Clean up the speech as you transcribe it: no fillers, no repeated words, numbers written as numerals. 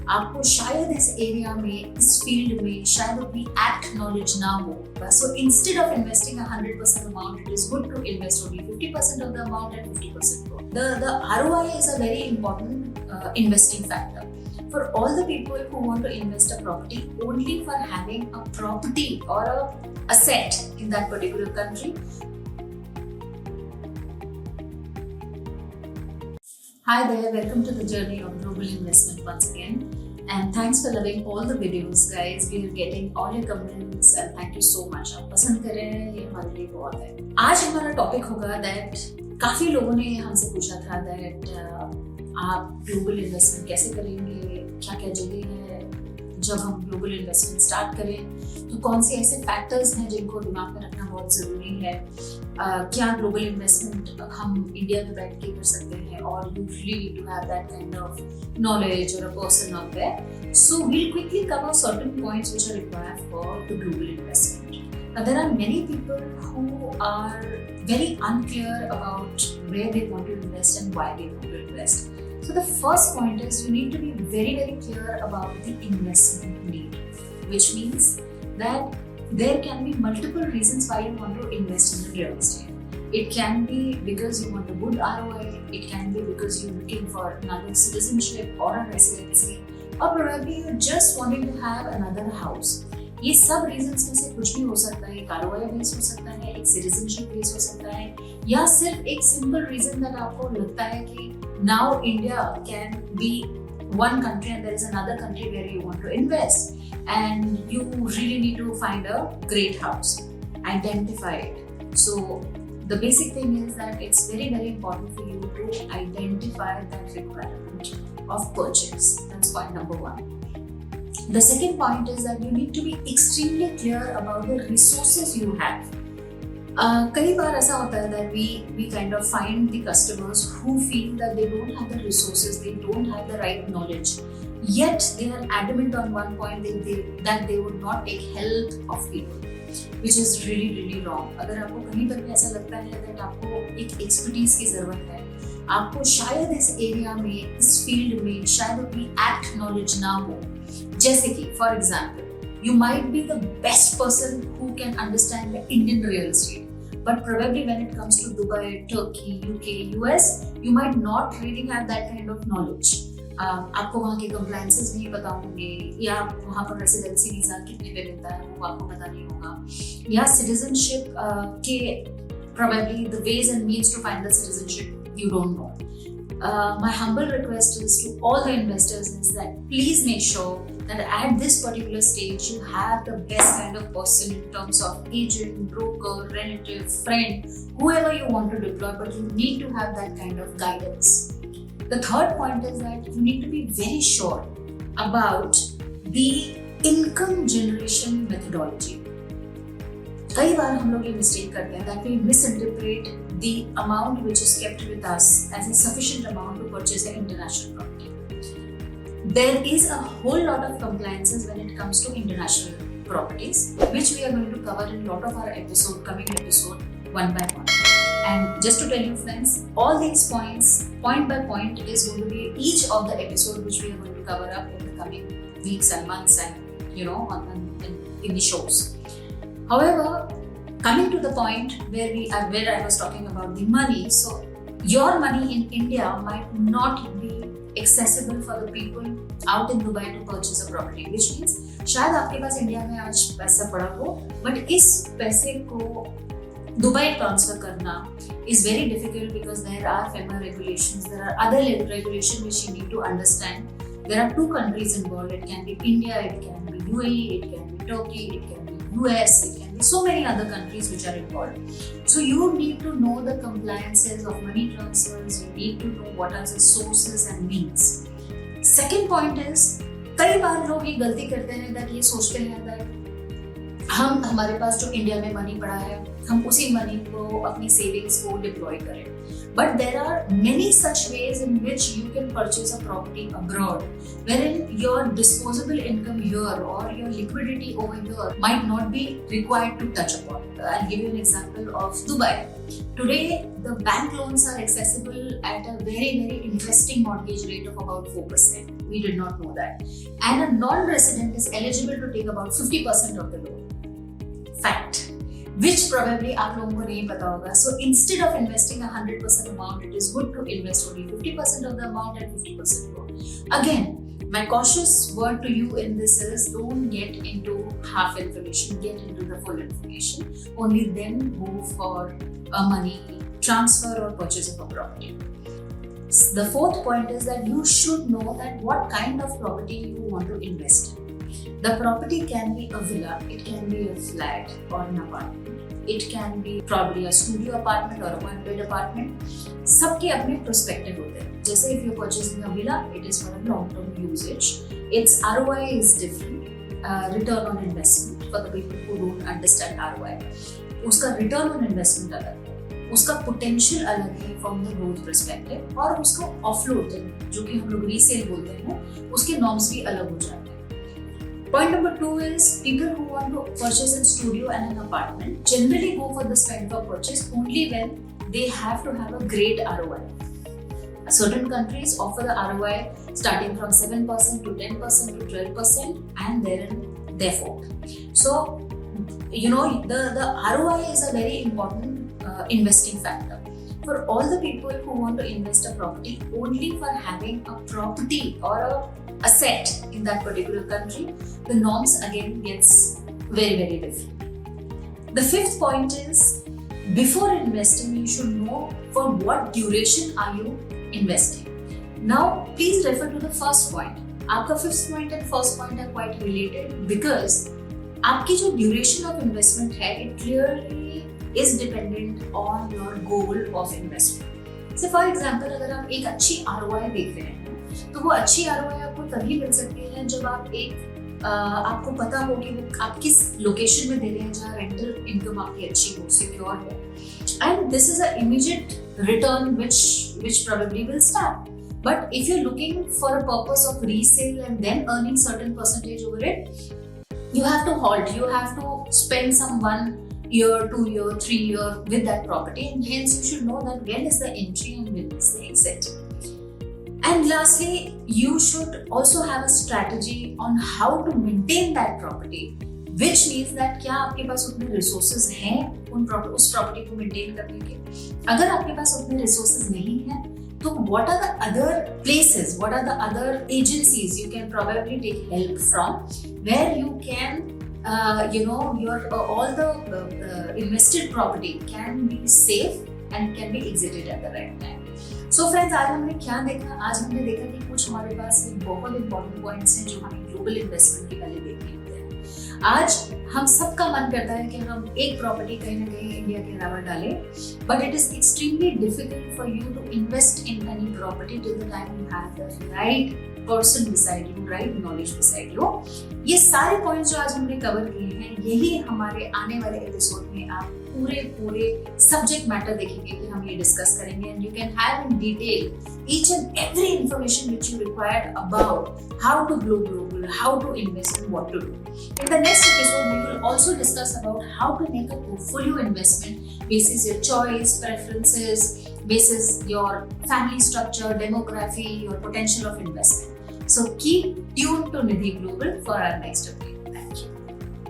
आपको शायद इस एरिया में, इस फील्ड में शायद उतनी एक्ट नॉलेज ना हो. So instead of investing 100% amount, it is good to invest only 50% of the amount and 50% growth. The ROI is a very important investing factor. For all the people who want to invest a property only for having a property or a asset in that particular country. Hi there, welcome to the journey of global investment once again. And thanks for loving all the videos, guys. We are getting all your comments and thank you so much. आप पसंद कर रहे हैं, ये हमारे लिए बहुत है. आज हमारा टॉपिक होगा that काफी लोगों ने हमसे पूछा था that आप ग्लोबल इन्वेस्टमेंट कैसे करेंगे, क्या क्या जगह है जब हम ग्लोबल इन्वेस्टमेंट स्टार्ट करें, तो कौन से ऐसे फैक्टर्स हैं जिनको दिमाग में रखना बहुत ज़रूरी है. क्या ग्लोबल इन्वेस्टमेंट हम इंडिया में बैठ के कर सकते हैं, और you really need to have that kind of knowledge or a person out there. So we'll quickly cover certain points which are required for the global investment. Now there are many people who are very unclear about where they want to invest and why they want to invest. So the first point is you need to be very, very clear about the investment need, which means that there can be multiple reasons why you want to invest in real estate. It can be because you want a good ROI, it can be because you're looking for another citizenship or a residency, or probably you're just wanting to have another house. ये सब reasons में से कुछ भी हो सकता है. एक ROI बेस हो सकता है, एक citizenship बेस हो सकता है, या सिर्फ एक simple reason that आपको लगता है कि now India can be one country and there is another country where you want to invest and you really need to find a great house. Identify it. So the basic thing is that it's very, very important for you to identify that requirement of purchase. That's point number one. The second point is that you need to be extremely clear about the resources you have. कई बार ऐसा होता है that we kind of find the customers who feel that they don't have the resources, they don't have the right knowledge, yet they are adamant on one point that they would not take help of people, which is really, really wrong. अगर आपको कहीं पर भी ऐसा लगता है that आपको एक expertise की ज़रूरत है, आपको शायद इस एरिया में, इस फील्ड में शायद उतनी एक्ट नॉलेज ना हो, जैसे कि for example, you might be the best person who can understand the Indian real estate, but probably when it comes to Dubai, Turkey, UK, US, you might not really have that kind of knowledge. आपको वहाँ के compliances नहीं पता होंगे, या वहाँ पर residency visa कितने पे मिलता है वो आपको पता नहीं होगा, या citizenship के probably the ways and means to find the citizenship you don't know. My humble request is to all the investors is that please make sure that at this particular stage you have the best kind of person in terms of agent, broker, relative, friend, whoever you want to deploy, but you need to have that kind of guidance. The third point is that you need to be very sure about the income generation methodology. कई बार हम लोग ये mistake करते हैं that we misinterpret the amount which is kept with us as a sufficient amount to purchase an international property. There is a whole lot of compliances when it comes to international properties, which we are going to cover in a lot of our coming episode, one by one. And just to tell you friends, all these points, point by point, is going to be each of the episode which we are going to cover up in the coming weeks and months and in the shows. However, coming to the point where I was talking about the money, so your money in India might not be accessible for the people out in Dubai to purchase a property, which means शायद आपके पास India में आज पैसा पड़ा हो, but इस पैसे को दुबई ट्रांसफर करना is very difficult because there are FEMA regulations, there are other regulations which you need to understand. There are two countries involved. It can be India, it can be UAE, it can be Turkey, it can be US, it can be so many other countries which are involved. So you need to know the compliances of money transfers, you need to know what are the sources and means. Second point is, कई बार लोग ये गलती करते हैं that ये सोचते हैं that हमारे पास जो इंडिया में मनी पड़ा है, हम उसी मनी को, अपनी सेविंग्स को डिप्लॉय करें. But there are many such ways in which you can purchase a property abroad, wherein your disposable income here or your liquidity over here might not be required to touch upon. I'll give you an example of Dubai. Today, the bank loans are accessible at a very, very interesting mortgage rate of about 4%. We did not know that. And a non-resident is eligible to take about 50% of the loan. Fact. Which probably आप लोगों को नहीं पता होगा. So instead of investing 100% amount, it is good to invest only 50% of the amount and 50% loan. Again, my cautious word to you in this is don't get into half information, get into the full information. Only then go for a money transfer or purchase of a property. The fourth point is that you should know that what kind of property you want to invest in. The property can be a villa, it can be a flat or an apartment. It can be probably a studio apartment or a one-bed apartment. सबके अपने perspective होते हैं. जैसे if you're purchasing a villa, it is for a long-term usage. Its ROI is different. Return on investment for the people who don't understand ROI. उसका return on investment अलग है. उसका potential अलग है from the growth perspective. और उसका offload जो कि हम लोग resale बोलते हैं, उसके norms भी अलग हो जाते हैं. Point number 2 is people who want to purchase a studio and an apartment generally go for this kind of purchase only when they have to have a great ROI. Certain countries offer the ROI starting from 7% to 10% to 12% and therefore. So, you know, the ROI is a very important investing factor. For all the people who want to invest a property only for having a property or a asset in that particular country, the norms again gets very, very different. The fifth point is before investing, you should know for what duration are you investing. Now, please refer to the first point. आपका fifth point and first point are quite related because आपकी जो duration of investment है, it clearly is dependent on your goal of investment. So, for example, अगर आप एक अच्छी ROI देख रहे हैं, तो वो अच्छी ROI आपको तभी मिल सकती है जब आपको पता हो कि वो आप किस लोकेशन में दे रहे हैं जहाँ रेंटल इनकम आपकी अच्छी हो, सिक्योर हो. And this is an immediate return which probably will start. But if you're looking for a purpose of resale and then earning certain percentage over it, you have to halt. You have to spend some 1 year, 2 year, 3 year with that property, and hence you should know that when is the entry and when is the exit. And lastly, you should also have a strategy on how to maintain that property, which means that क्या आपके पास उतने resources हैं उस property को maintain करने के. अगर आपके पास उतने resources नहीं हैं, तो what are the other places, what are the other agencies you can probably take help from, where you can, your all the invested property can be safe and can be exited at the right time. So friends, आज हमने क्या देखा? आज हमने देखा कि कुछ हमारे पास बहुत important points हैं जो हमें global investment के पहले देखने होते हैं. आज हम सबका मन करता है कि हम एक प्रॉपर्टी कहीं ना कहीं इंडिया के अलावा डालें, but it is extremely difficult for you to invest in any property till the time you have the right person beside you, right knowledge beside you. ये सारे points जो आज हमने cover किए हैं, यही हमारे आने वाले एपिसोड में आप पूरे सब्जेक्ट मैटर देखेंगे कि हम ये डिस्कस करेंगे, and you can have in detail each and every information which you require about how to grow global, how to invest and what to do. In the next episode, we will also discuss about how to make a portfolio investment basis your choice, preferences, basis your family structure, demography, your potential of investment. So keep tuned to Nidhi Global for our next episode.